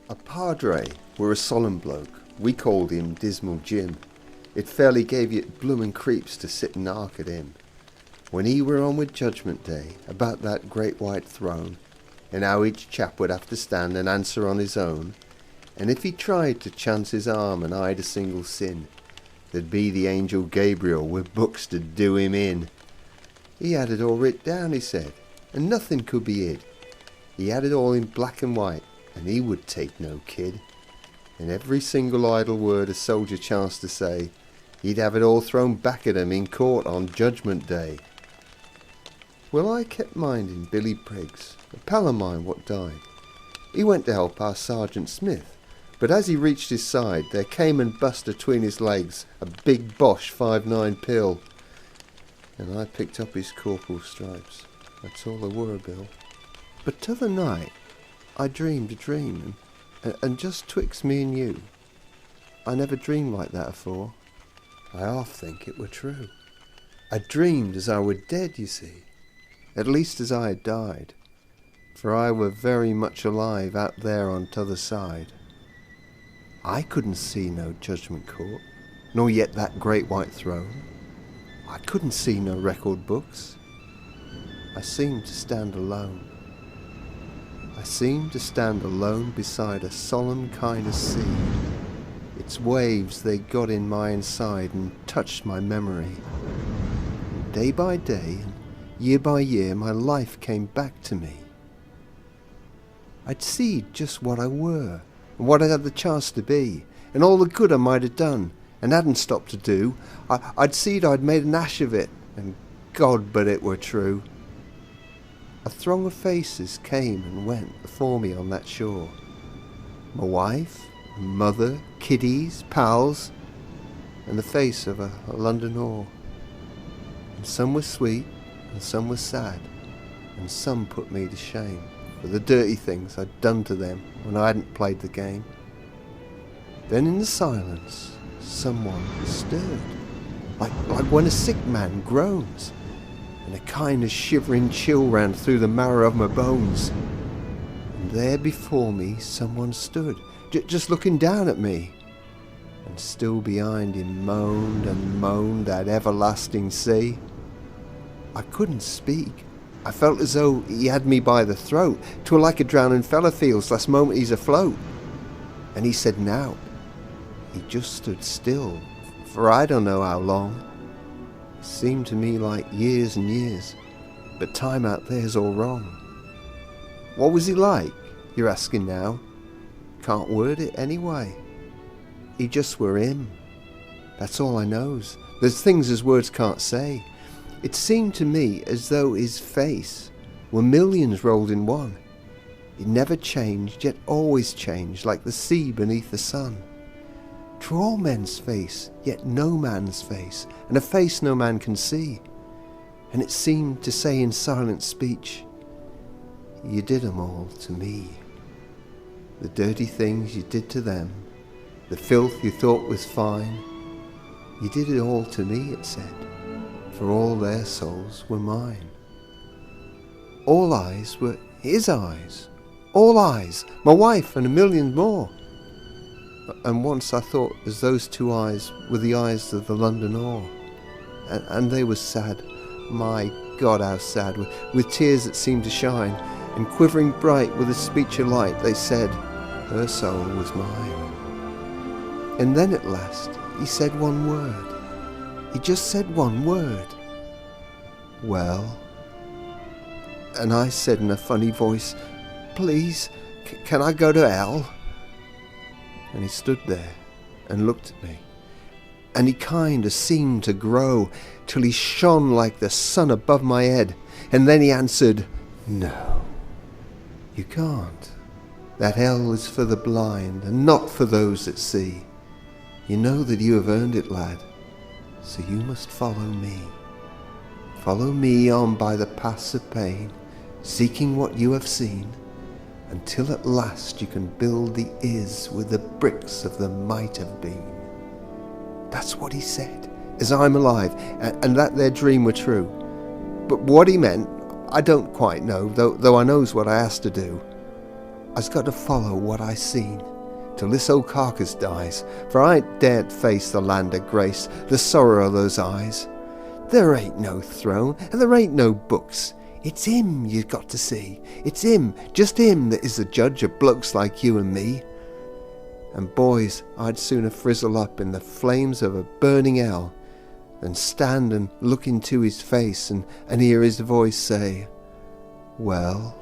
A padre were a solemn bloke. We called him Dismal Jim. It fairly gave you bloomin' creeps to sit and ark at him. When he were on with Judgment Day, about that great white throne, and how each chap would have to stand and answer on his own, and if he tried to chance his arm and hide a single sin, there'd be the angel Gabriel with books to do him in. He had it all writ down, he said, and nothing could be hid. He had it all in black and white, and he would take no kid. And every single idle word a soldier chanced to say, he'd have it all thrown back at him in court on Judgment Day. Well, I kept minding Billy Briggs, a pal of mine what died. He went to help our Sergeant Smith, but as he reached his side, there came and bust atween his legs a big Bosch 5.9 pill. And I picked up his corporal's stripes. That's all there were, Bill. But t'other night, I dreamed a dream, and just twixt me and you, I never dreamed like that afore. I half think it were true. I dreamed as I were dead, you see, at least as I had died, for I were very much alive out there on t'other side. I couldn't see no judgment court, nor yet that great white throne. I couldn't see no record books. I seemed to stand alone. I seemed to stand alone beside a solemn kind of sea. Its waves, they got in my inside and touched my memory. And day by day and year by year, my life came back to me. I'd seed just what I were, and what I had the chance to be, and all the good I might have done, and hadn't stopped to do. I'd seed I'd made an ash of it, and God, but it were true. A throng of faces came and went before me on that shore. My wife, mother, kiddies, pals, and the face of a London oar. And some were sweet, and some were sad, and some put me to shame for the dirty things I'd done to them when I hadn't played the game. Then in the silence, someone stirred, like when a sick man groans, and a kind of shivering chill ran through the marrow of my bones. And there before me someone stood, just looking down at me, and still behind him moaned and moaned that everlasting sea. I couldn't speak. I felt as though he had me by the throat, 'twere like a drowning fella feels last moment he's afloat. And he said now. He just stood still, for I don't know how long. It seemed to me like years and years, but time out there's all wrong. What was he like, you're asking now? Can't word it anyway. He just were him. That's all I knows. There's things as words can't say. It seemed to me as though his face were millions rolled in one. It never changed, yet always changed, like the sea beneath the sun. 'Twere all men's face, yet no man's face, and a face no man can see. And it seemed to say in silent speech, you did 'em all to me. The dirty things you did to them, the filth you thought was fine, you did it all to me, it said, for all their souls were mine. All eyes were his eyes, all eyes, my wife and a million more. And once I thought as those two eyes were the eyes of the London oar, and they were sad, my God how sad, with tears that seemed to shine, and quivering bright with a speech of light, they said, her soul was mine. And then at last he said one word. He just said one word. Well, and I said in a funny voice, please, can I go to hell? And he stood there and looked at me, and he kinda seemed to grow till he shone like the sun above my head, and then he answered, no, you can't. That hell is for the blind and not for those that see. You know that you have earned it, lad, so you must follow me. Follow me on by the paths of pain, seeking what you have seen, until at last you can build the is with the bricks of the might have been. That's what he said, as I'm alive, and that their dream were true. But what he meant, I don't quite know, though I knows what I has to do. I's got to follow what I seen, till this old carcass dies, for I ain't daren't face the land of grace, the sorrow of those eyes. There ain't no throne, and there ain't no books. It's him you've got to see. It's him, just him, that is the judge of blokes like you and me. And boys, I'd sooner frizzle up in the flames of a burning hell than stand and look into his face and hear his voice say, "Well,